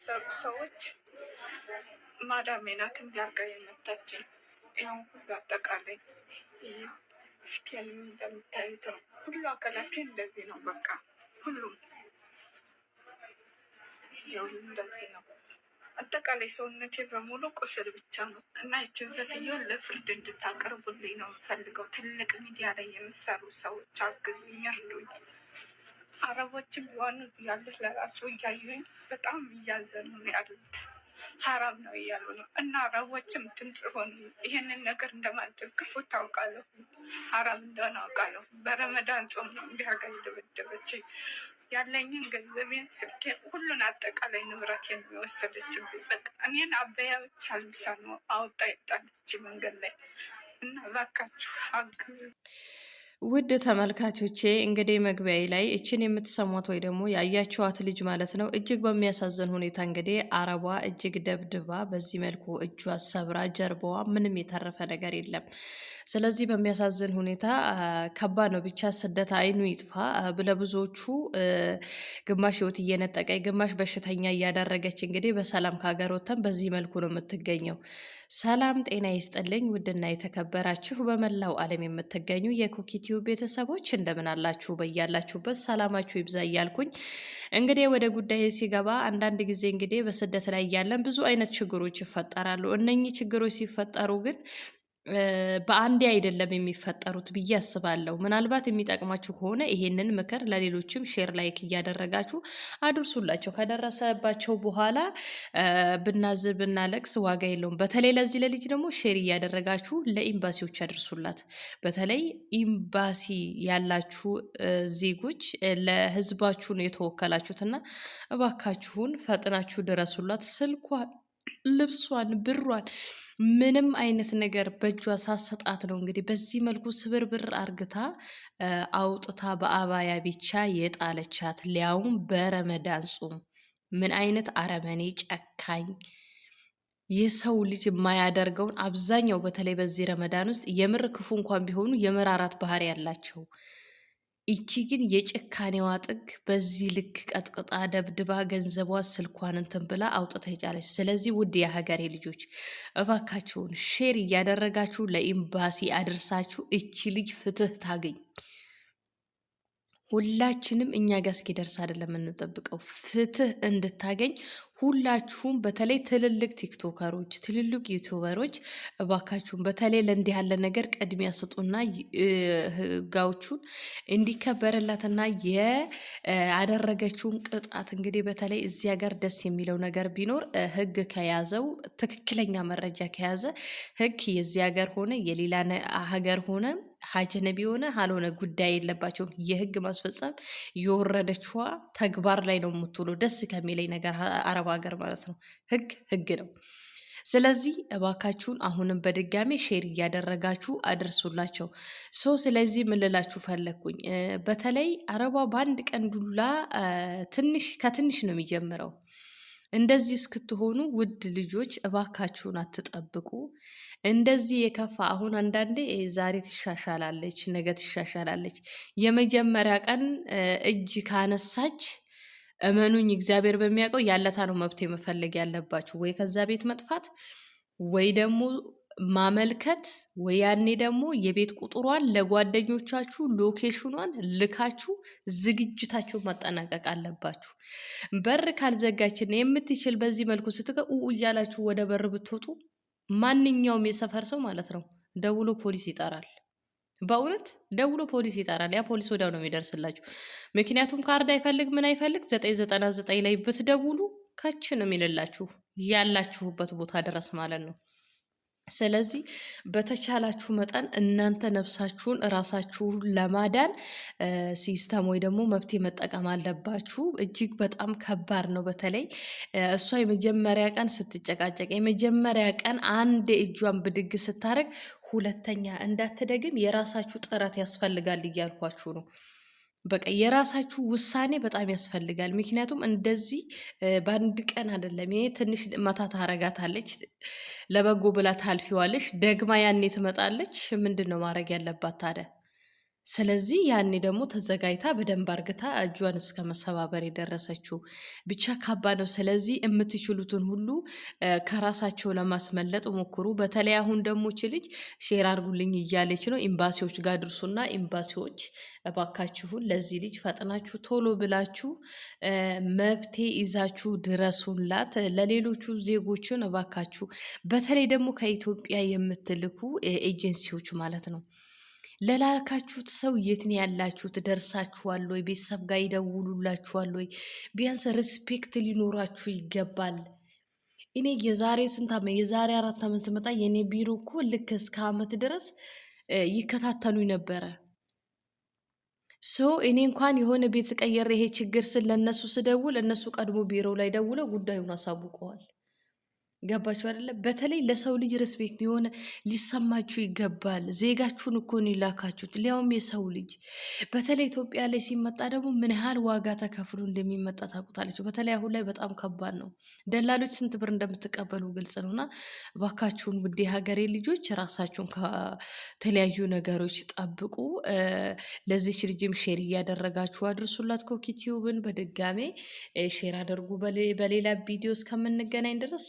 የሚሰሩ ሰዎች ማዳሜ ናት እንዲያርጋ የመታችኝ። ያው ሁሉ አጠቃላይ ፊቴንም እንደምታዩት ነው። ሁሉ አካላቴ እንደዚህ ነው። በቃ ሁሉም ያው እንደዚህ ነው። አጠቃላይ ሰውነቴ በሙሉ ቁስል ብቻ ነው እና ይችን ሴትዮ ለፍርድ እንድታቀርቡልኝ ነው የምፈልገው። ትልቅ ሚዲያ ላይ የሚሰሩ ሰዎች አግዙኝ፣ እርዱኝ። አረቦችም ቢሆኑ እዚህ ያሉት ለራሱ እያዩኝ በጣም እያዘኑ ነው ያሉት። ሀራም ነው እያሉ ነው እና አረቦችም ድምፅ ሆኑ። ይህንን ነገር እንደማልደግፉ ታውቃለሁ። ሀራም እንደሆነ አውቃለሁ። በረመዳን ጾም ነው እንዲያርጋ የደበደበችኝ። ያለኝን ገንዘቤን፣ ስልኬን፣ ሁሉን አጠቃላይ ንብረት የሚወሰደችብኝ። በቃ እኔን አበያ ብቻ ልብሳ ነው አውጣ የጣለች መንገድ ላይ እና እባካችሁ አግዙ። ውድ ተመልካቾቼ እንግዲህ መግቢያዬ ላይ እችን የምትሰሟት ወይ ደግሞ ያያችኋት ልጅ ማለት ነው እጅግ በሚያሳዝን ሁኔታ እንግዲህ አረቧ እጅግ ደብድባ በዚህ መልኩ እጇ ሰብራ ጀርባዋ ምንም የተረፈ ነገር የለም። ስለዚህ በሚያሳዝን ሁኔታ ከባድ ነው። ብቻ ስደት አይኑ ይጥፋ ብለብዙዎቹ ግማሽ ህይወት እየነጠቀኝ ግማሽ በሽተኛ እያደረገች እንግዲህ በሰላም ከሀገር ወጥተን በዚህ መልኩ ነው የምትገኘው። ሰላም ጤና ይስጥልኝ። ውድና የተከበራችሁ በመላው ዓለም የምትገኙ የኩኪቲው ቤተሰቦች እንደምን አላችሁ? በያላችሁበት ሰላማችሁ ይብዛ እያልኩኝ እንግዲህ ወደ ጉዳይ ሲገባ አንዳንድ ጊዜ እንግዲህ በስደት ላይ እያለን ብዙ አይነት ችግሮች ይፈጠራሉ። እነኚህ ችግሮች ሲፈጠሩ ግን በአንዴ አይደለም የሚፈጠሩት ብዬ አስባለሁ። ምናልባት የሚጠቅማችሁ ከሆነ ይሄንን ምክር ለሌሎችም ሼር ላይክ እያደረጋችሁ አድርሱላቸው። ከደረሰባቸው በኋላ ብናዝር ብናለቅስ ዋጋ የለውም። በተለይ ለዚህ ለልጅ ደግሞ ሼር እያደረጋችሁ ለኤምባሲዎች አድርሱላት። በተለይ ኤምባሲ ያላችሁ ዜጎች ለህዝባችሁ ነው የተወከላችሁትና እባካችሁን ፈጥናችሁ ድረሱላት። ስልኳን፣ ልብሷን፣ ብሯን ምንም አይነት ነገር በእጇ ሳሰጣት ነው እንግዲህ በዚህ መልኩ ስብርብር አርግታ አውጥታ በአባያ ብቻ የጣለቻት፣ ሊያውም በረመዳን ጾም። ምን አይነት አረመኔ ጨካኝ! የሰው ልጅ የማያደርገውን አብዛኛው በተለይ በዚህ ረመዳን ውስጥ የምር ክፉ እንኳን ቢሆኑ የመራራት ባህሪ ያላቸው። ይቺ ግን የጭካኔዋ ጥግ በዚህ ልክ ቀጥቅጣ ደብድባ ገንዘቧ ስልኳን እንትን ብላ አውጥታ የጫለች። ስለዚህ ውድ የሀገሬ ልጆች እባካችሁን ሼር እያደረጋችሁ ለኤምባሲ አድርሳችሁ እቺ ልጅ ፍትህ ታገኝ። ሁላችንም እኛ ጋር እስኪደርስ አይደለም የምንጠብቀው፣ ፍትህ እንድታገኝ ሁላችሁም በተለይ ትልልቅ ቲክቶከሮች፣ ትልልቅ ዩቱበሮች እባካችሁም በተለይ ለእንዲህ ያለ ነገር ቅድሚያ ስጡና ህጋዎቹን እንዲከበርላትና ያደረገችውን ቅጣት እንግዲህ በተለይ እዚህ ሀገር ደስ የሚለው ነገር ቢኖር ህግ ከያዘው ትክክለኛ መረጃ ከያዘ ህግ የዚህ ሀገር ሆነ የሌላ ሀገር ሆነ ሀጅነቢ ሆነ አልሆነ ጉዳይ የለባቸውም። የህግ ማስፈጸም የወረደችዋ ተግባር ላይ ነው የምትውለው። ደስ ከሚለኝ ነገር አረብ ሀገር ማለት ነው ህግ ህግ ነው። ስለዚህ እባካችሁን አሁንም በድጋሚ ሼር እያደረጋችሁ አድርሱላቸው። ስለዚህ ምን ልላችሁ ፈለግኩኝ፣ በተለይ አረቧ በአንድ ቀን ዱላ ከትንሽ ነው የሚጀምረው። እንደዚህ እስክትሆኑ ውድ ልጆች እባካችሁን አትጠብቁ። እንደዚህ የከፋ አሁን አንዳንዴ ዛሬ ትሻሻላለች፣ ነገ ትሻሻላለች። የመጀመሪያ ቀን እጅ ካነሳች እመኑኝ እግዚአብሔር በሚያውቀው ያለታ ነው መብት መፈለግ ያለባችሁ። ወይ ከዛ ቤት መጥፋት ወይ ደግሞ ማመልከት ወይ ያኔ ደግሞ የቤት ቁጥሯን ለጓደኞቻችሁ ሎኬሽኗን ልካችሁ ዝግጅታችሁ ማጠናቀቅ አለባችሁ። በር ካልዘጋችን የምትችል በዚህ መልኩ ስትገቡ እያላችሁ ወደ በር ብትወጡ ማንኛውም የሰፈር ሰው ማለት ነው ደውሎ ፖሊስ ይጠራል። በእውነት ደውሎ ፖሊስ ይጠራል። ያ ፖሊስ ወዲያው ነው የሚደርስላችሁ። ምክንያቱም ካርድ አይፈልግ ምን አይፈልግ 999 ላይ ብትደውሉ ከች ነው የሚልላችሁ ያላችሁበት ቦታ ድረስ ማለት ነው። ስለዚህ በተቻላችሁ መጠን እናንተ ነፍሳችሁን እራሳችሁን ለማዳን ሲስተም ወይ ደግሞ መፍትሄ መጠቀም አለባችሁ። እጅግ በጣም ከባድ ነው። በተለይ እሷ የመጀመሪያ ቀን ስትጨቃጨቅ፣ የመጀመሪያ ቀን አንድ እጇን ብድግ ስታደርግ ሁለተኛ እንዳትደግም የራሳችሁ ጥረት ያስፈልጋል እያልኳችሁ ነው። በቃ የራሳችሁ ውሳኔ በጣም ያስፈልጋል። ምክንያቱም እንደዚህ በአንድ ቀን አይደለም። ይሄ ትንሽ መታ ታረጋታለች፣ ለበጎ ብላ ታልፊዋለች፣ ደግማ ያኔ ትመጣለች። ምንድን ነው ማድረግ ያለባት ታዲያ? ስለዚህ ያኔ ደግሞ ተዘጋጅታ በደንብ አርግታ እጇን እስከ መሰባበር የደረሰችው ብቻ ከባድ ነው። ስለዚህ የምትችሉትን ሁሉ ከራሳቸው ለማስመለጥ ሞክሩ። በተለይ አሁን ደግሞ ች ልጅ ሼር አርጉልኝ እያለች ነው። ኤምባሲዎች ጋር ድርሱና ኤምባሲዎች እባካችሁን ለዚህ ልጅ ፈጥናችሁ ቶሎ ብላችሁ መብቴ ይዛችሁ ድረሱላት። ለሌሎቹ ዜጎችን እባካችሁ በተለይ ደግሞ ከኢትዮጵያ የምትልኩ ኤጀንሲዎች ማለት ነው ለላካችሁት ሰው የት ነው ያላችሁት? ደርሳችኋል ወይ? ቤተሰብ ጋር ይደውሉላችኋል ወይ? ቢያንስ ሪስፔክት ሊኖራችሁ ይገባል። እኔ የዛሬ ስንት ዓመት የዛሬ 4 ዓመት ስመጣ የኔ ቢሮ እኮ ልክ እስከ ዓመት ድረስ ይከታተሉኝ ነበረ። ሶ እኔ እንኳን የሆነ ቤት ቀየረ ይሄ ችግር ስል ለእነሱ ስደውል እነሱ ቀድሞ ቢሮው ላይ ደውለው ጉዳዩን አሳውቀዋል። ገባችሁ አይደለ? በተለይ ለሰው ልጅ ሬስፔክት የሆነ ሊሰማችሁ ይገባል። ዜጋችሁን እኮ ነው የላካችሁት፣ ሊያውም የሰው ልጅ። በተለይ ኢትዮጵያ ላይ ሲመጣ ደግሞ ምን ያህል ዋጋ ተከፍሎ እንደሚመጣ ታውቁታለች። በተለይ አሁን ላይ በጣም ከባድ ነው። ደላሎች ስንት ብር እንደምትቀበሉ ግልጽ ነው። እና እባካችሁን ውድ የሀገሬ ልጆች ራሳችሁን ከተለያዩ ነገሮች ጠብቁ። ለዚች ልጅም ሼር እያደረጋችሁ አድርሱላት። ኮኪቲዩብን በድጋሜ ሼር አድርጉ። በሌላ ቪዲዮ እስከምንገናኝ ድረስ